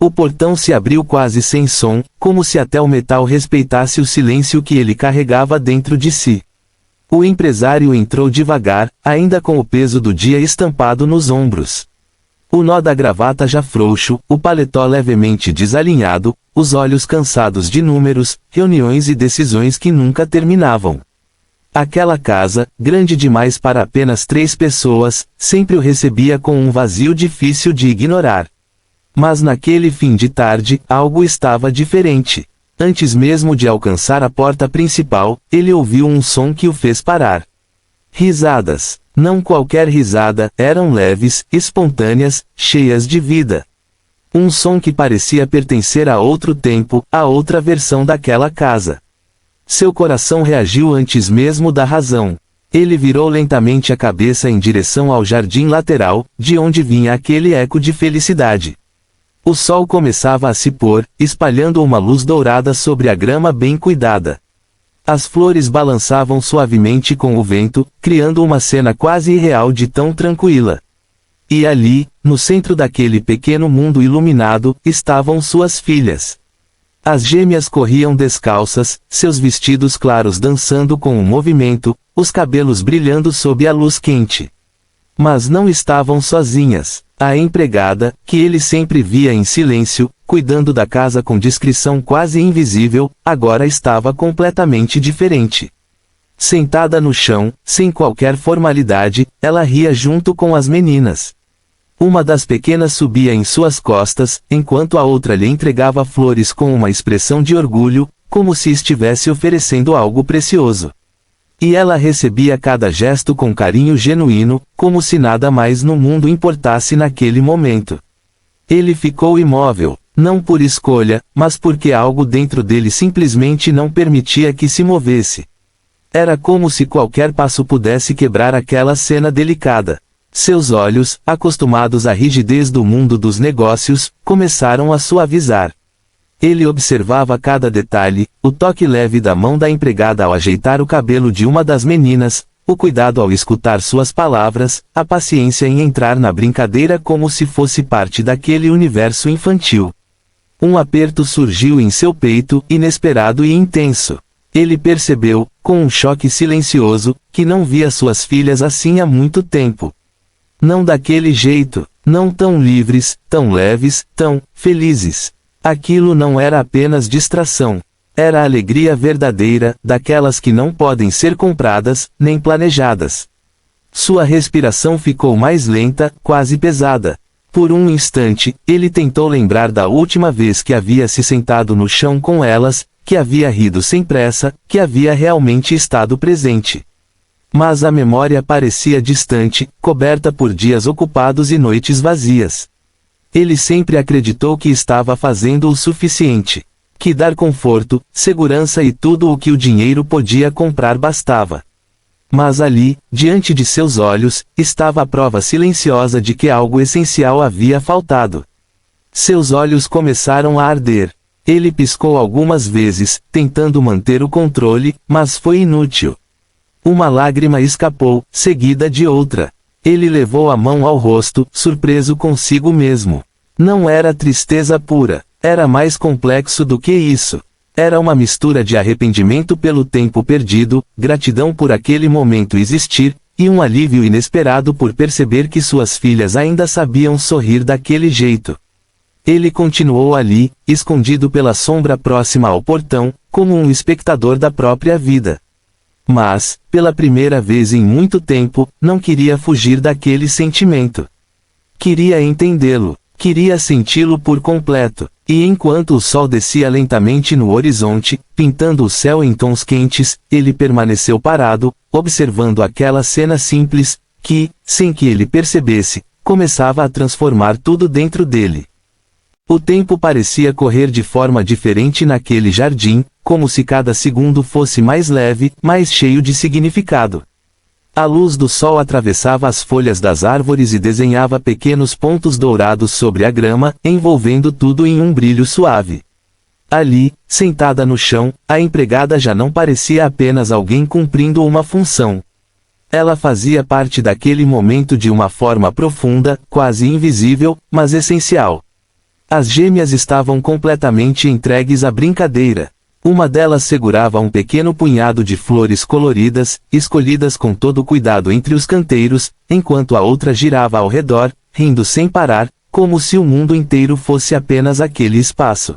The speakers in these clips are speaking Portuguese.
O portão se abriu quase sem som, como se até o metal respeitasse o silêncio que ele carregava dentro de si. O empresário entrou devagar, ainda com o peso do dia estampado nos ombros. O nó da gravata já frouxo, o paletó levemente desalinhado, os olhos cansados de números, reuniões e decisões que nunca terminavam. Aquela casa, grande demais para apenas 3 pessoas, sempre o recebia com um vazio difícil de ignorar. Mas naquele fim de tarde, algo estava diferente. Antes mesmo de alcançar a porta principal, ele ouviu um som que o fez parar. Risadas. Não qualquer risada, eram leves, espontâneas, cheias de vida. Um som que parecia pertencer a outro tempo, a outra versão daquela casa. Seu coração reagiu antes mesmo da razão. Ele virou lentamente a cabeça em direção ao jardim lateral, de onde vinha aquele eco de felicidade. O sol começava a se pôr, espalhando uma luz dourada sobre a grama bem cuidada. As flores balançavam suavemente com o vento, criando uma cena quase irreal de tão tranquila. E ali, no centro daquele pequeno mundo iluminado, estavam suas filhas. As gêmeas corriam descalças, seus vestidos claros dançando com o movimento, os cabelos brilhando sob a luz quente. Mas não estavam sozinhas. A empregada, que ele sempre via em silêncio, cuidando da casa com discrição quase invisível, agora estava completamente diferente. Sentada no chão, sem qualquer formalidade, ela ria junto com as meninas. Uma das pequenas subia em suas costas, enquanto a outra lhe entregava flores com uma expressão de orgulho, como se estivesse oferecendo algo precioso. E ela recebia cada gesto com carinho genuíno, como se nada mais no mundo importasse naquele momento. Ele ficou imóvel, não por escolha, mas porque algo dentro dele simplesmente não permitia que se movesse. Era como se qualquer passo pudesse quebrar aquela cena delicada. Seus olhos, acostumados à rigidez do mundo dos negócios, começaram a suavizar. Ele observava cada detalhe, o toque leve da mão da empregada ao ajeitar o cabelo de uma das meninas, o cuidado ao escutar suas palavras, a paciência em entrar na brincadeira como se fosse parte daquele universo infantil. Um aperto surgiu em seu peito, inesperado e intenso. Ele percebeu, com um choque silencioso, que não via suas filhas assim há muito tempo. Não daquele jeito, não tão livres, tão leves, tão felizes. Aquilo não era apenas distração. Era alegria verdadeira, daquelas que não podem ser compradas, nem planejadas. Sua respiração ficou mais lenta, quase pesada. Por um instante, ele tentou lembrar da última vez que havia se sentado no chão com elas, que havia rido sem pressa, que havia realmente estado presente. Mas a memória parecia distante, coberta por dias ocupados e noites vazias. Ele sempre acreditou que estava fazendo o suficiente. Que dar conforto, segurança e tudo o que o dinheiro podia comprar bastava. Mas ali, diante de seus olhos, estava a prova silenciosa de que algo essencial havia faltado. Seus olhos começaram a arder. Ele piscou algumas vezes, tentando manter o controle, mas foi inútil. Uma lágrima escapou, seguida de outra. Ele levou a mão ao rosto, surpreso consigo mesmo. Não era tristeza pura. Era mais complexo do que isso. Era uma mistura de arrependimento pelo tempo perdido, gratidão por aquele momento existir, e um alívio inesperado por perceber que suas filhas ainda sabiam sorrir daquele jeito. Ele continuou ali, escondido pela sombra próxima ao portão, como um espectador da própria vida. Mas, pela primeira vez em muito tempo, não queria fugir daquele sentimento. Queria entendê-lo. Queria senti-lo por completo. E enquanto o sol descia lentamente no horizonte, pintando o céu em tons quentes, ele permaneceu parado, observando aquela cena simples, que, sem que ele percebesse, começava a transformar tudo dentro dele. O tempo parecia correr de forma diferente naquele jardim, como se cada segundo fosse mais leve, mais cheio de significado. A luz do sol atravessava as folhas das árvores e desenhava pequenos pontos dourados sobre a grama, envolvendo tudo em um brilho suave. Ali, sentada no chão, a empregada já não parecia apenas alguém cumprindo uma função. Ela fazia parte daquele momento de uma forma profunda, quase invisível, mas essencial. As gêmeas estavam completamente entregues à brincadeira. Uma delas segurava um pequeno punhado de flores coloridas, escolhidas com todo cuidado entre os canteiros, enquanto a outra girava ao redor, rindo sem parar, como se o mundo inteiro fosse apenas aquele espaço.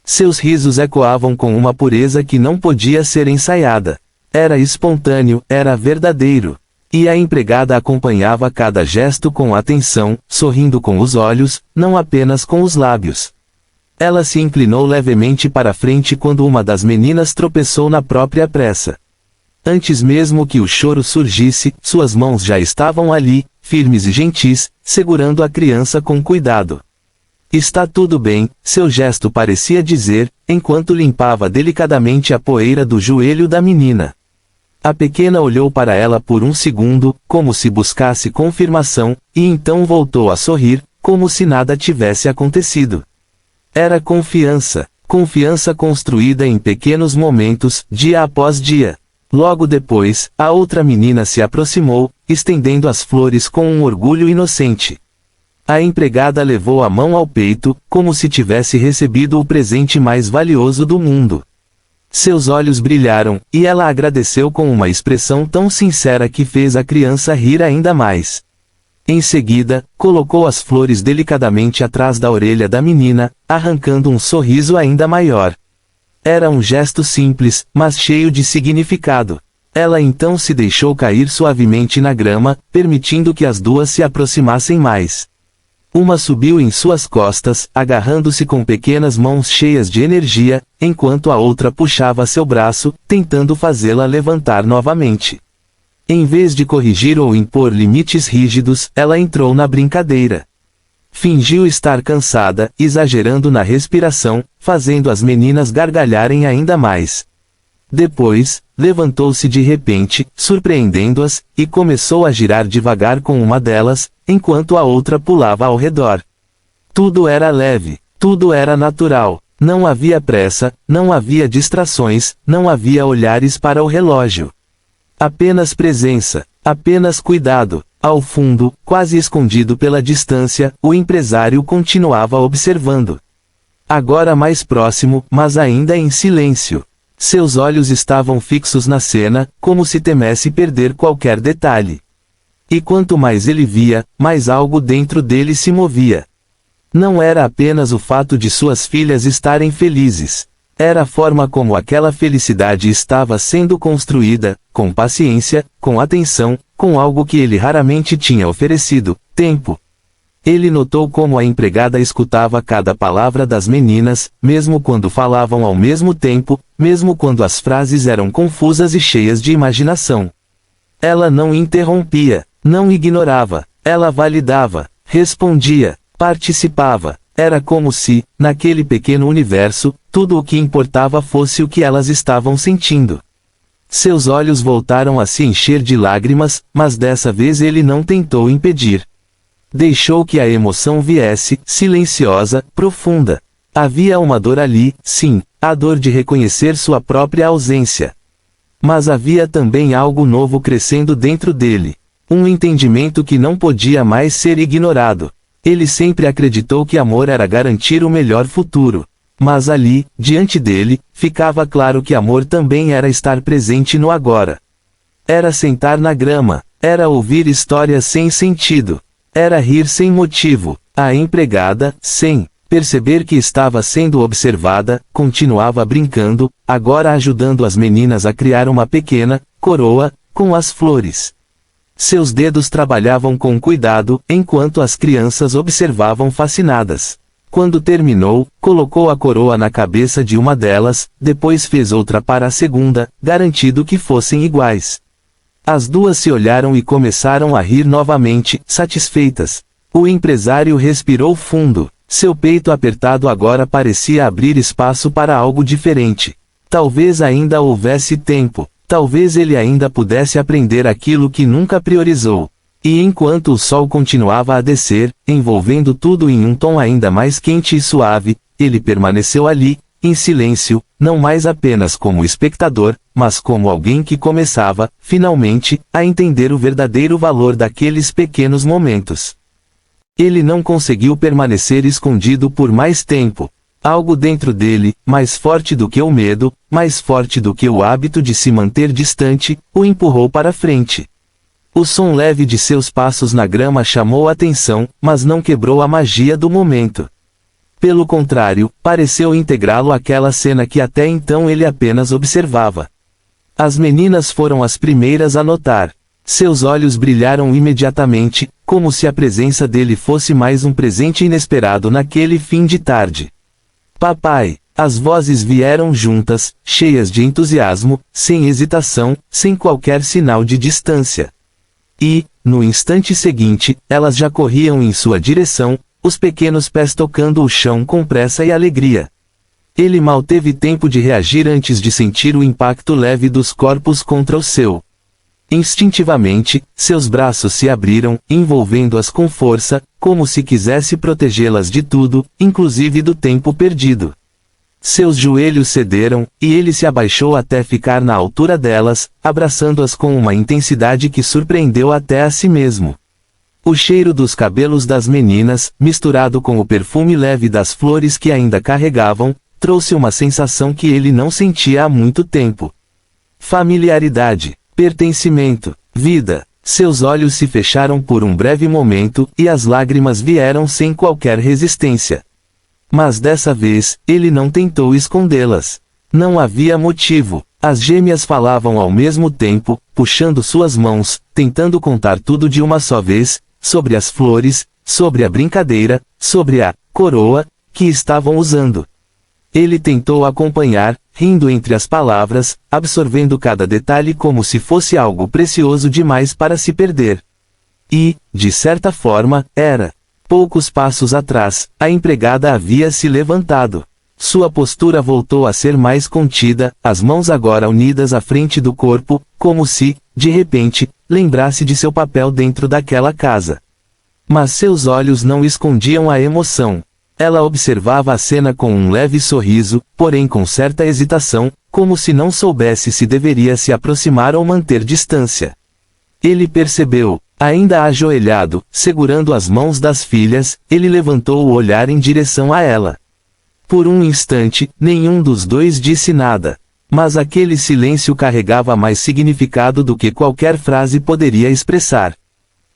Seus risos ecoavam com uma pureza que não podia ser ensaiada. Era espontâneo, era verdadeiro. E a empregada acompanhava cada gesto com atenção, sorrindo com os olhos, não apenas com os lábios. Ela se inclinou levemente para frente quando uma das meninas tropeçou na própria pressa. Antes mesmo que o choro surgisse, suas mãos já estavam ali, firmes e gentis, segurando a criança com cuidado. Está tudo bem, seu gesto parecia dizer, enquanto limpava delicadamente a poeira do joelho da menina. A pequena olhou para ela por um segundo, como se buscasse confirmação, e então voltou a sorrir, como se nada tivesse acontecido. Era confiança, confiança construída em pequenos momentos, dia após dia. Logo depois, a outra menina se aproximou, estendendo as flores com um orgulho inocente. A empregada levou a mão ao peito, como se tivesse recebido o presente mais valioso do mundo. Seus olhos brilharam, e ela agradeceu com uma expressão tão sincera que fez a criança rir ainda mais. Em seguida, colocou as flores delicadamente atrás da orelha da menina, arrancando um sorriso ainda maior. Era um gesto simples, mas cheio de significado. Ela então se deixou cair suavemente na grama, permitindo que as duas se aproximassem mais. Uma subiu em suas costas, agarrando-se com pequenas mãos cheias de energia, enquanto a outra puxava seu braço, tentando fazê-la levantar novamente. Em vez de corrigir ou impor limites rígidos, ela entrou na brincadeira. Fingiu estar cansada, exagerando na respiração, fazendo as meninas gargalharem ainda mais. Depois, levantou-se de repente, surpreendendo-as, e começou a girar devagar com uma delas, enquanto a outra pulava ao redor. Tudo era leve, tudo era natural, não havia pressa, não havia distrações, não havia olhares para o relógio. Apenas presença, apenas cuidado. Ao fundo, quase escondido pela distância, o empresário continuava observando. Agora mais próximo, mas ainda em silêncio. Seus olhos estavam fixos na cena, como se temesse perder qualquer detalhe. E quanto mais ele via, mais algo dentro dele se movia. Não era apenas o fato de suas filhas estarem felizes. Era a forma como aquela felicidade estava sendo construída, com paciência, com atenção, com algo que ele raramente tinha oferecido, tempo. Ele notou como a empregada escutava cada palavra das meninas, mesmo quando falavam ao mesmo tempo, mesmo quando as frases eram confusas e cheias de imaginação. Ela não interrompia, não ignorava, ela validava, respondia, participava. Era como se, naquele pequeno universo, tudo o que importava fosse o que elas estavam sentindo. Seus olhos voltaram a se encher de lágrimas, mas dessa vez ele não tentou impedir. Deixou que a emoção viesse, silenciosa, profunda. Havia uma dor ali, sim, a dor de reconhecer sua própria ausência. Mas havia também algo novo crescendo dentro dele. Um entendimento que não podia mais ser ignorado. Ele sempre acreditou que amor era garantir o melhor futuro. Mas ali, diante dele, ficava claro que amor também era estar presente no agora. Era sentar na grama, era ouvir histórias sem sentido, era rir sem motivo. A empregada, sem perceber que estava sendo observada, continuava brincando, agora ajudando as meninas a criar uma pequena coroa com as flores. Seus dedos trabalhavam com cuidado, enquanto as crianças observavam fascinadas. Quando terminou, colocou a coroa na cabeça de uma delas, depois fez outra para a segunda, garantindo que fossem iguais. As duas se olharam e começaram a rir novamente, satisfeitas. O empresário respirou fundo. Seu peito apertado agora parecia abrir espaço para algo diferente. Talvez ainda houvesse tempo. Talvez ele ainda pudesse aprender aquilo que nunca priorizou. E enquanto o sol continuava a descer, envolvendo tudo em um tom ainda mais quente e suave, ele permaneceu ali, em silêncio, não mais apenas como espectador, mas como alguém que começava, finalmente, a entender o verdadeiro valor daqueles pequenos momentos. Ele não conseguiu permanecer escondido por mais tempo. Algo dentro dele, mais forte do que o medo, mais forte do que o hábito de se manter distante, o empurrou para frente. O som leve de seus passos na grama chamou a atenção, mas não quebrou a magia do momento. Pelo contrário, pareceu integrá-lo àquela cena que até então ele apenas observava. As meninas foram as primeiras a notar. Seus olhos brilharam imediatamente, como se a presença dele fosse mais um presente inesperado naquele fim de tarde. Papai! As vozes vieram juntas, cheias de entusiasmo, sem hesitação, sem qualquer sinal de distância. E, no instante seguinte, elas já corriam em sua direção, os pequenos pés tocando o chão com pressa e alegria. Ele mal teve tempo de reagir antes de sentir o impacto leve dos corpos contra o seu. Instintivamente, seus braços se abriram, envolvendo-as com força, como se quisesse protegê-las de tudo, inclusive do tempo perdido. Seus joelhos cederam, e ele se abaixou até ficar na altura delas, abraçando-as com uma intensidade que surpreendeu até a si mesmo. O cheiro dos cabelos das meninas, misturado com o perfume leve das flores que ainda carregavam, trouxe uma sensação que ele não sentia há muito tempo. Familiaridade, pertencimento, vida. Seus olhos se fecharam por um breve momento, e as lágrimas vieram sem qualquer resistência. Mas dessa vez, ele não tentou escondê-las. Não havia motivo. As gêmeas falavam ao mesmo tempo, puxando suas mãos, tentando contar tudo de uma só vez, sobre as flores, sobre a brincadeira, sobre a coroa que estavam usando. Ele tentou acompanhar, rindo entre as palavras, absorvendo cada detalhe como se fosse algo precioso demais para se perder. E, de certa forma, era. Poucos passos atrás, a empregada havia se levantado. Sua postura voltou a ser mais contida, as mãos agora unidas à frente do corpo, como se, de repente, lembrasse de seu papel dentro daquela casa. Mas seus olhos não escondiam a emoção. Ela observava a cena com um leve sorriso, porém com certa hesitação, como se não soubesse se deveria se aproximar ou manter distância. Ele percebeu. Ainda ajoelhado, segurando as mãos das filhas, ele levantou o olhar em direção a ela. Por um instante, nenhum dos dois disse nada. Mas aquele silêncio carregava mais significado do que qualquer frase poderia expressar.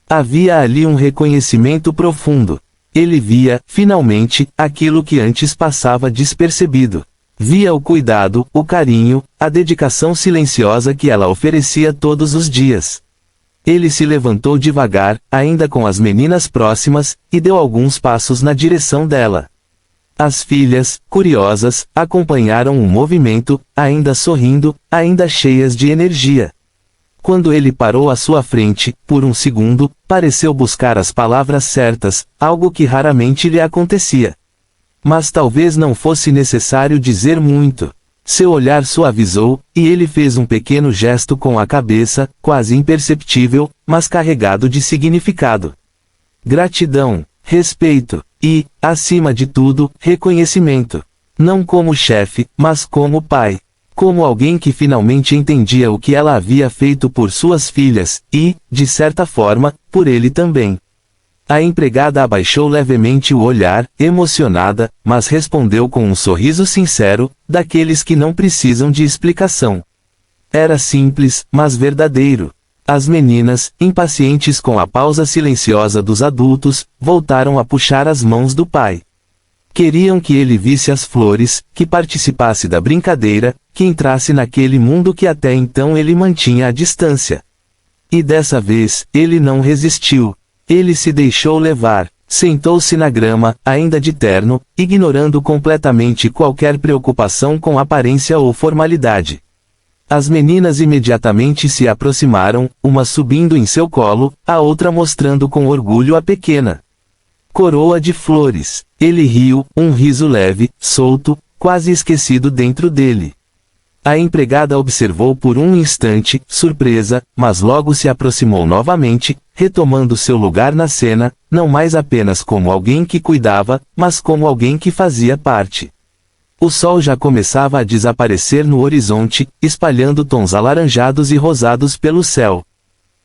Havia ali um reconhecimento profundo. Ele via, finalmente, aquilo que antes passava despercebido. Via o cuidado, o carinho, a dedicação silenciosa que ela oferecia todos os dias. Ele se levantou devagar, ainda com as meninas próximas, e deu alguns passos na direção dela. As filhas, curiosas, acompanharam o movimento, ainda sorrindo, ainda cheias de energia. Quando ele parou à sua frente, por um segundo, pareceu buscar as palavras certas, algo que raramente lhe acontecia. Mas talvez não fosse necessário dizer muito. Seu olhar suavizou, e ele fez um pequeno gesto com a cabeça, quase imperceptível, mas carregado de significado. Gratidão, respeito, e, acima de tudo, reconhecimento. Não como chefe, mas como pai. Como alguém que finalmente entendia o que ela havia feito por suas filhas, e, de certa forma, por ele também. A empregada abaixou levemente o olhar, emocionada, mas respondeu com um sorriso sincero, daqueles que não precisam de explicação. Era simples, mas verdadeiro. As meninas, impacientes com a pausa silenciosa dos adultos, voltaram a puxar as mãos do pai. Queriam que ele visse as flores, que participasse da brincadeira, que entrasse naquele mundo que até então ele mantinha à distância. E dessa vez, ele não resistiu. Ele se deixou levar, sentou-se na grama, ainda de terno, ignorando completamente qualquer preocupação com aparência ou formalidade. As meninas imediatamente se aproximaram, uma subindo em seu colo, a outra mostrando com orgulho a pequena coroa de flores. Ele riu, um riso leve, solto, quase esquecido dentro dele. A empregada observou por um instante, surpresa, mas logo se aproximou novamente, retomando seu lugar na cena, não mais apenas como alguém que cuidava, mas como alguém que fazia parte. O sol já começava a desaparecer no horizonte, espalhando tons alaranjados e rosados pelo céu.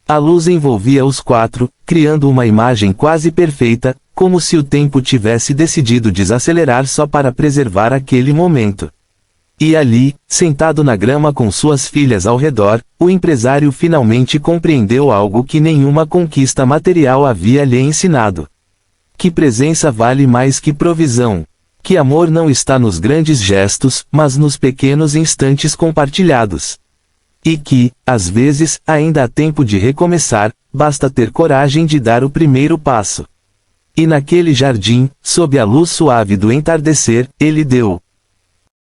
A luz envolvia os quatro, criando uma imagem quase perfeita, como se o tempo tivesse decidido desacelerar só para preservar aquele momento. E ali, sentado na grama com suas filhas ao redor, o empresário finalmente compreendeu algo que nenhuma conquista material havia lhe ensinado. Que presença vale mais que provisão. Que amor não está nos grandes gestos, mas nos pequenos instantes compartilhados. E que, às vezes, ainda há tempo de recomeçar, basta ter coragem de dar o primeiro passo. E naquele jardim, sob a luz suave do entardecer, ele deu